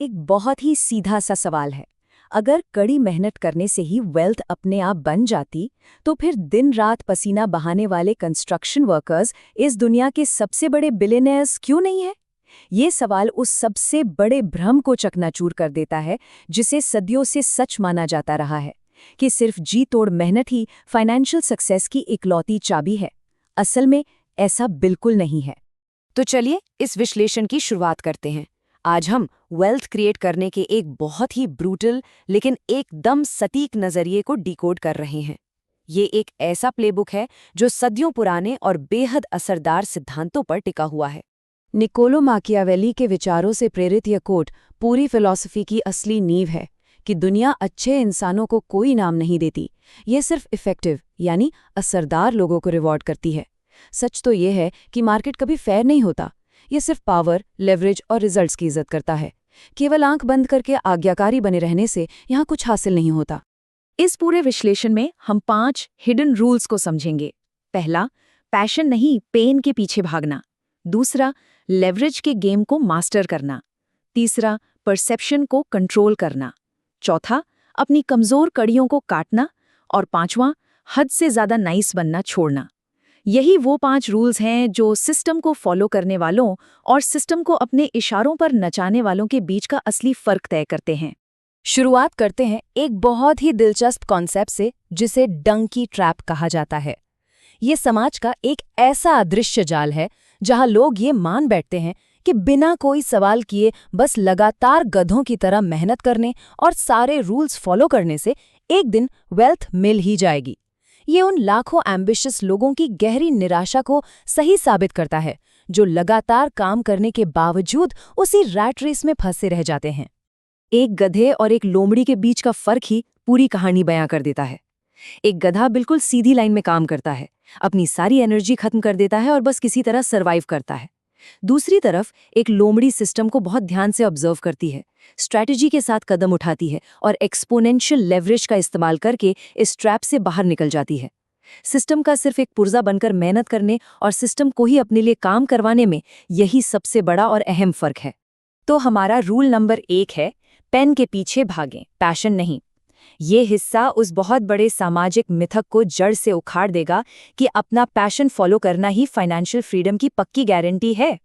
एक बहुत ही सीधा सा सवाल है। अगर कड़ी मेहनत करने से ही वेल्थ अपने आप बन जाती, तो फिर दिन रात पसीना बहाने वाले कंस्ट्रक्शन वर्कर्स इस दुनिया के सबसे बड़े बिलियनर्स क्यों नहीं है? ये सवाल उस सबसे बड़े भ्रम को चकनाचूर कर देता है, जिसे सदियों से सच माना जाता रहा है कि सिर्फ जी तोड़ मेहनत ही फाइनेंशियल सक्सेस की इकलौती चाबी है। असल में ऐसा बिल्कुल नहीं है। तो चलिए इस विश्लेषण की शुरुआत करते हैं। आज हम वेल्थ क्रिएट करने के एक बहुत ही ब्रूटल लेकिन एकदम सटीक नजरिए को डिकोड कर रहे हैं। ये एक ऐसा प्लेबुक है जो सदियों पुराने और बेहद असरदार सिद्धांतों पर टिका हुआ है। निकोलो माकियावेली के विचारों से प्रेरित यह कोट पूरी फिलॉसफी की असली नींव है कि दुनिया अच्छे इंसानों को कोई इनाम नहीं देती, ये सिर्फ इफेक्टिव यानी असरदार लोगों को रिवॉर्ड करती है। सच तो ये है कि मार्केट कभी फेयर नहीं होता। ये सिर्फ पावर, लेवरेज और रिजल्ट्स की इज्जत करता है। केवल आंख बंद करके आज्ञाकारी बने रहने से यहाँ कुछ हासिल नहीं होता। इस पूरे विश्लेषण में हम 5 हिडन रूल्स को समझेंगे। पहला, पैशन नहीं पेन के पीछे भागना। दूसरा, लेवरेज के गेम को मास्टर करना। तीसरा, परसेप्शन को कंट्रोल करना। चौथा, अपनी कमजोर कड़ियों को काटना। और पांचवां, हद से ज्यादा नाइस बनना छोड़ना। यही वो 5 रूल्स हैं जो सिस्टम को फॉलो करने वालों और सिस्टम को अपने इशारों पर नचाने वालों के बीच का असली फर्क तय करते हैं। शुरुआत करते हैं एक बहुत ही दिलचस्प कॉन्सेप्ट से, जिसे डंकी ट्रैप कहा जाता है। ये समाज का एक ऐसा अदृश्य जाल है जहां लोग ये मान बैठते हैं कि बिना कोई सवाल किए बस लगातार गधों की तरह मेहनत करने और सारे रूल्स फॉलो करने से एक दिन वेल्थ मिल ही जाएगी। ये उन लाखों एम्बिशियस लोगों की गहरी निराशा को सही साबित करता है, जो लगातार काम करने के बावजूद उसी रैट रेस में फंसे रह जाते हैं। एक गधे और एक लोमड़ी के बीच का फर्क ही पूरी कहानी बयां कर देता है। एक गधा बिल्कुल सीधी लाइन में काम करता है, अपनी सारी एनर्जी खत्म कर देता है और बस किसी तरह सर्वाइव करता है। दूसरी तरफ एक लोमड़ी सिस्टम को बहुत ध्यान से ऑब्जर्व करती है, स्ट्रैटेजी के साथ कदम उठाती है और एक्सपोनेंशियल लेवरेज का इस्तेमाल करके इस ट्रैप से बाहर निकल जाती है। सिस्टम का सिर्फ एक पुर्जा बनकर मेहनत करने और सिस्टम को ही अपने लिए काम करवाने में यही सबसे बड़ा और अहम फर्क है। तो हमारा रूल नंबर 1 है, पेन के पीछे भागें, पैशन नहीं। ये हिस्सा उस बहुत बड़े सामाजिक मिथक को जड़ से उखाड़ देगा कि अपना पैशन फॉलो करना ही फाइनेंशियल फ्रीडम की पक्की गारंटी है।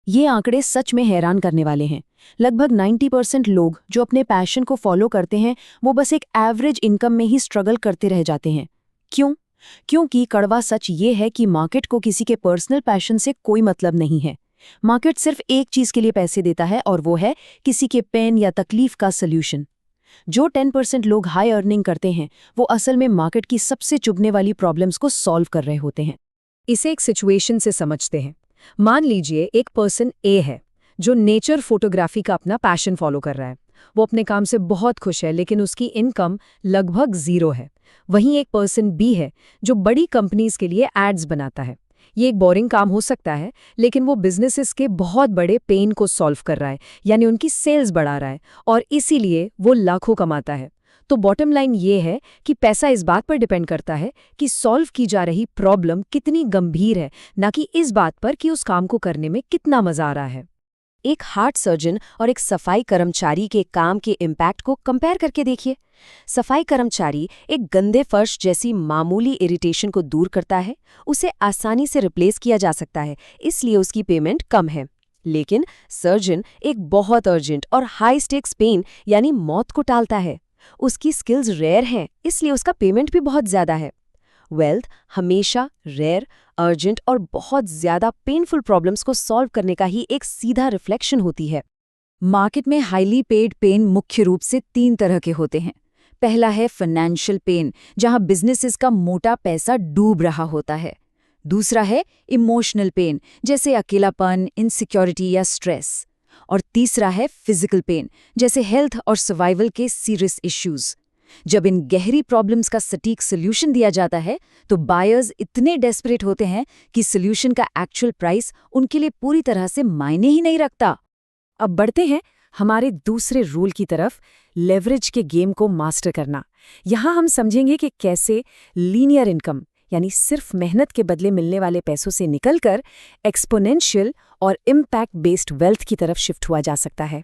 ये आंकड़े सच में हैरान करने वाले हैं। लगभग 90% लोग जो अपने पैशन को फॉलो करते हैं, वो बस एक एवरेज इनकम में ही स्ट्रगल करते रह जाते हैं। क्यों? क्योंकि कड़वा सच ये है कि मार्केट को किसी के पर्सनल पैशन से कोई मतलब नहीं है। मार्केट सिर्फ एक चीज के लिए पैसे देता है, और वो है किसी के पेन या तकलीफ का सल्यूशन। जो 10% लोग हाई अर्निंग करते हैं, वो असल में मार्केट की सबसे चुभने वाली प्रॉब्लम्स को सॉल्व कर रहे होते हैं। इसे एक सिचुएशन से समझते हैं। मान लीजिए एक पर्सन ए है जो नेचर फोटोग्राफी का अपना पैशन फॉलो कर रहा है। वो अपने काम से बहुत खुश है, लेकिन उसकी इनकम लगभग 0 है। वहीं एक पर्सन बी है जो बड़ी कंपनीज के लिए एड्स बनाता है। ये एक बोरिंग काम हो सकता है, लेकिन वो बिजनेसेस के बहुत बड़े पेन को सॉल्व कर रहा है, यानी उनकी सेल्स बढ़ा रहा है, और इसीलिए वो लाखों कमाता है। तो बॉटम लाइन ये है कि पैसा इस बात पर डिपेंड करता है कि सॉल्व की जा रही प्रॉब्लम कितनी गंभीर है, ना कि इस बात पर कि उस काम को करने में कितना मजा आ रहा है। एक हार्ट सर्जन और एक सफाई कर्मचारी के काम के इम्पैक्ट को कंपेयर करके देखिए। सफाई कर्मचारी एक गंदे फर्श जैसी मामूली इरिटेशन को दूर करता है, उसे आसानी से रिप्लेस किया जा सकता है, इसलिए उसकी पेमेंट कम है। लेकिन सर्जन एक बहुत अर्जेंट और हाई स्टेक्स पेन यानी मौत को टालता है। उसकी स्किल्स रेयर हैं, इसलिए उसका पेमेंट भी बहुत ज्यादा है। वेल्थ हमेशा रेयर, अर्जेंट और बहुत ज्यादा पेनफुल प्रॉब्लम्स को सॉल्व करने का ही एक सीधा रिफ्लेक्शन होती है। मार्केट में हाईली पेड पेन मुख्य रूप से 3 तरह के होते हैं। पहला है फाइनेंशियल पेन, जहां बिजनेसेस का मोटा पैसा डूब रहा होता है। दूसरा है इमोशनल पेन, जैसे अकेलापन, इनसिक्योरिटी या स्ट्रेस। और तीसरा है फिजिकल पेन, जैसे हेल्थ और सर्वाइवल के सीरियस इश्यूज। जब इन गहरी प्रॉब्लम्स का सटीक सोल्यूशन दिया जाता है, तो बायर्स इतने डेस्परेट होते हैं कि सोल्यूशन का एक्चुअल प्राइस उनके लिए पूरी तरह से मायने ही नहीं रखता। अब बढ़ते हैं हमारे दूसरे रूल की तरफ, लेवरेज के गेम को मास्टर करना। यहाँ हम समझेंगे कि कैसे लीनियर इनकम यानी सिर्फ मेहनत के बदले मिलने वाले पैसों से निकलकर एक्सपोनेंशियल और इम्पैक्ट बेस्ड वेल्थ की तरफ शिफ्ट हुआ जा सकता है।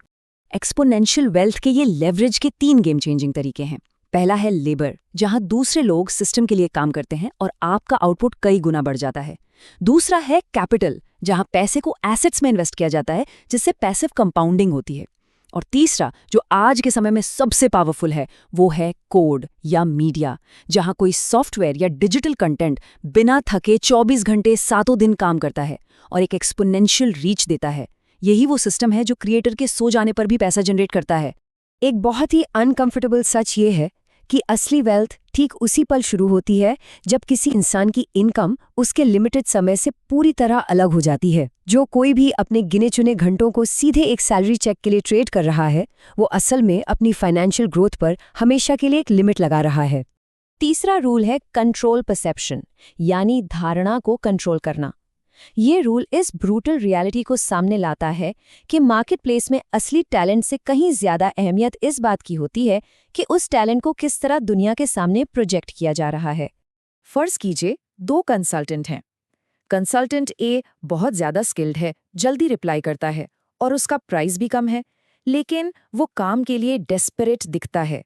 एक्सपोनेंशियल वेल्थ के ये लेवरेज के 3 गेम चेंजिंग तरीके हैं। पहला है लेबर, जहां दूसरे लोग सिस्टम के लिए काम करते हैं और आपका आउटपुट कई गुना बढ़ जाता है। दूसरा है कैपिटल, जहां पैसे को एसेट्स में इन्वेस्ट किया जाता है, जिससे पैसिव कंपाउंडिंग होती है। और तीसरा, जो आज के समय में सबसे पावरफुल है, वो है कोड या मीडिया, जहां कोई सॉफ्टवेयर या डिजिटल कंटेंट बिना थके 24 घंटे 7 दिन काम करता है और एक एक्सपोनेंशियल रीच देता है। यही वो सिस्टम है जो क्रिएटर के सो जाने पर भी पैसा जनरेट करता है। एक बहुत ही अनकंफर्टेबल सच ये है कि असली वेल्थ ठीक उसी पल शुरू होती है जब किसी इंसान की इनकम उसके लिमिटेड समय से पूरी तरह अलग हो जाती है। जो कोई भी अपने गिने चुने घंटों को सीधे एक सैलरी चेक के लिए ट्रेड कर रहा है, वो असल में अपनी फाइनेंशियल ग्रोथ पर हमेशा के लिए एक लिमिट लगा रहा है। तीसरा रूल है कंट्रोल परसेप्शन, यानी धारणा को कंट्रोल करना। ये रूल इस ब्रूटल रियलिटी को सामने लाता है कि मार्केट प्लेस में असली टैलेंट से कहीं ज्यादा अहमियत इस बात की होती है कि उस टैलेंट को किस तरह दुनिया के सामने प्रोजेक्ट किया जा रहा है। फर्ज कीजिए 2 कंसल्टेंट हैं। कंसल्टेंट ए बहुत ज्यादा स्किल्ड है, जल्दी रिप्लाई करता है और उसका प्राइस भी कम है, लेकिन वो काम के लिए डेस्परेट दिखता है।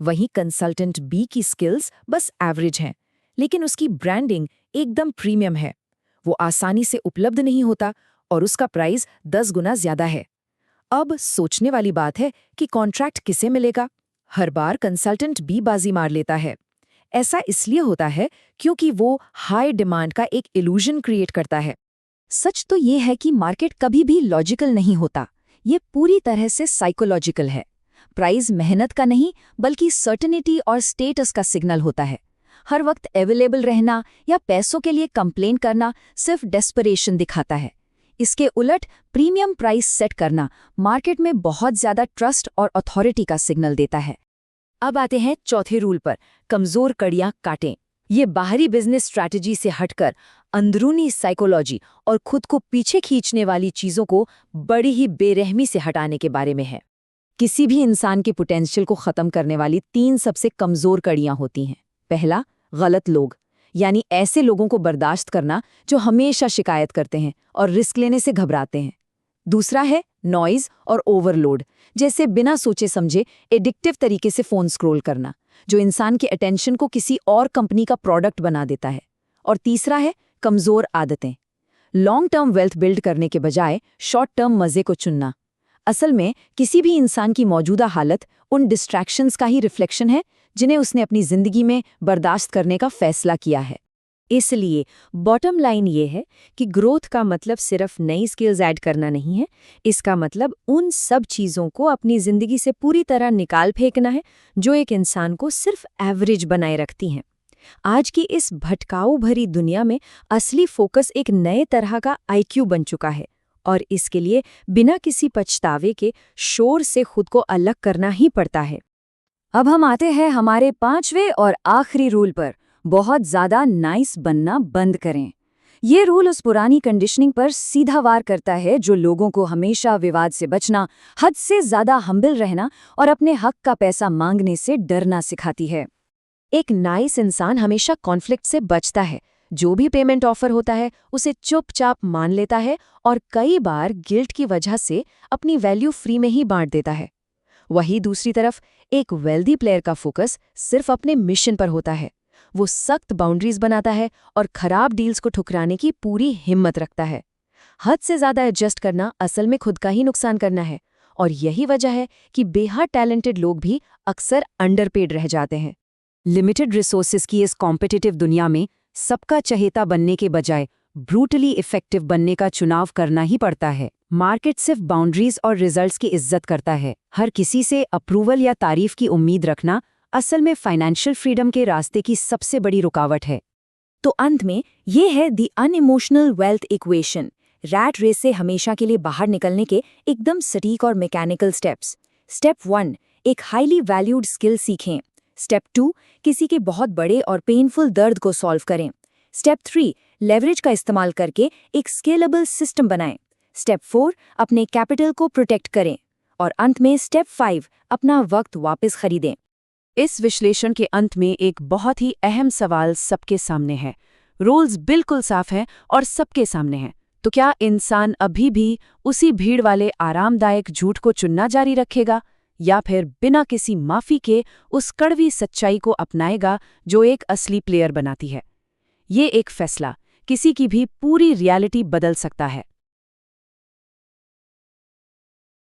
वहीं कंसल्टेंट बी की स्किल्स बस एवरेज हैं, लेकिन उसकी ब्रांडिंग एकदम प्रीमियम है। वो आसानी से उपलब्ध नहीं होता और उसका प्राइस 10 गुना ज्यादा है। अब सोचने वाली बात है कि कॉन्ट्रैक्ट किसे मिलेगा। हर बार कंसल्टेंट बी बाजी मार लेता है। ऐसा इसलिए होता है क्योंकि वो हाई डिमांड का एक इल्यूजन क्रिएट करता है। सच तो ये है कि मार्केट कभी भी लॉजिकल नहीं होता, ये पूरी तरह से साइकोलॉजिकल है। प्राइस मेहनत का नहीं, बल्कि सर्टेनिटी और स्टेटस का सिग्नल होता है। हर वक्त अवेलेबल रहना या पैसों के लिए कंप्लेन करना सिर्फ डेस्परेशन दिखाता है। इसके उलट प्रीमियम प्राइस सेट करना मार्केट में बहुत ज्यादा ट्रस्ट और अथॉरिटी का सिग्नल देता है। अब आते हैं चौथे रूल पर, कमजोर कड़ियां काटें। ये बाहरी बिजनेस स्ट्रैटेजी से हटकर अंदरूनी साइकोलॉजी और खुद को पीछे खींचने वाली चीजों को बड़ी ही बेरहमी से हटाने के बारे में है। किसी भी इंसान के पोटेंशियल को खत्म करने वाली 3 सबसे कमजोर कड़ियां होती हैं। पहला, गलत लोग, यानी ऐसे लोगों को बर्दाश्त करना जो हमेशा शिकायत करते हैं और रिस्क लेने से घबराते हैं। दूसरा है नॉइज और ओवरलोड, जैसे बिना सोचे समझे एडिक्टिव तरीके से फोन स्क्रॉल करना, जो इंसान के अटेंशन को किसी और कंपनी का प्रोडक्ट बना देता है। और तीसरा है कमजोर आदतें, लॉन्ग टर्म वेल्थ बिल्ड करने के बजाय शॉर्ट टर्म मजे को चुनना। असल में किसी भी इंसान की मौजूदा हालत उन डिस्ट्रैक्शंस का ही रिफ्लेक्शन है जिन्हें उसने अपनी जिंदगी में बर्दाश्त करने का फैसला किया है। इसलिए बॉटम लाइन ये है कि ग्रोथ का मतलब सिर्फ नई स्किल्स ऐड करना नहीं है, इसका मतलब उन सब चीज़ों को अपनी ज़िंदगी से पूरी तरह निकाल फेंकना है जो एक इंसान को सिर्फ एवरेज बनाए रखती हैं। आज की इस भटकाऊ भरी दुनिया में असली फोकस एक नए तरह का IQ बन चुका है और इसके लिए बिना किसी पछतावे के शोर से खुद को अलग करना ही पड़ता है। अब हम आते हैं हमारे 5वें और आखिरी रूल पर, बहुत ज़्यादा नाइस बनना बंद करें। ये रूल उस पुरानी कंडीशनिंग पर सीधा वार करता है जो लोगों को हमेशा विवाद से बचना, हद से ज़्यादा हम्बल रहना और अपने हक का पैसा मांगने से डरना सिखाती है। एक नाइस इंसान हमेशा कॉन्फ्लिक्ट से बचता है, जो भी पेमेंट ऑफर होता है उसे चुपचाप मान लेता है और कई बार गिल्ट की वजह से अपनी वैल्यू फ्री में ही बांट देता है। वहीं दूसरी तरफ एक वेल्दी प्लेयर का फोकस सिर्फ अपने मिशन पर होता है। वो सख्त बाउंड्रीज बनाता है और खराब डील्स को ठुकराने की पूरी हिम्मत रखता है। हद से ज़्यादा एडजस्ट करना असल में खुद का ही नुकसान करना है और यही वजह है कि बेहद टैलेंटेड लोग भी अक्सर अंडरपेड रह जाते हैं। लिमिटेड रिसोर्सेज की इस कॉम्पिटिटिव दुनिया में सबका चहेता बनने के बजाय ब्रूटली इफेक्टिव बनने का चुनाव करना ही पड़ता है। मार्केट सिर्फ बाउंड्रीज और रिजल्ट्स की इज्जत करता है। हर किसी से अप्रूवल या तारीफ की उम्मीद रखना असल में फाइनेंशियल फ्रीडम के रास्ते की सबसे बड़ी रुकावट है। तो अंत में ये है the unemotional wealth equation, rat race से हमेशा के लिए बाहर निकलने के एकदम सटीक और मैकेनिकल स्टेप्स। स्टेप 1, एक हाईली वैल्यूड स्किल सीखें। स्टेप 2, किसी के बहुत बड़े और पेनफुल दर्द को सॉल्व करें। स्टेप 3, लेवरेज का इस्तेमाल करके एक स्केलेबल सिस्टम बनाएं। स्टेप 4, अपने कैपिटल को प्रोटेक्ट करें। और अंत में स्टेप 5, अपना वक्त वापस खरीदें। इस विश्लेषण के अंत में एक बहुत ही अहम सवाल सबके सामने है। रूल्स बिल्कुल साफ हैं और सबके सामने हैं, तो क्या इंसान अभी भी उसी भीड़ वाले आरामदायक झूठ को चुनना जारी रखेगा, या फिर बिना किसी माफी के उस कड़वी सच्चाई को अपनाएगा जो एक असली प्लेयर बनाती है? ये एक फैसला किसी की भी पूरी रियलिटी बदल सकता है।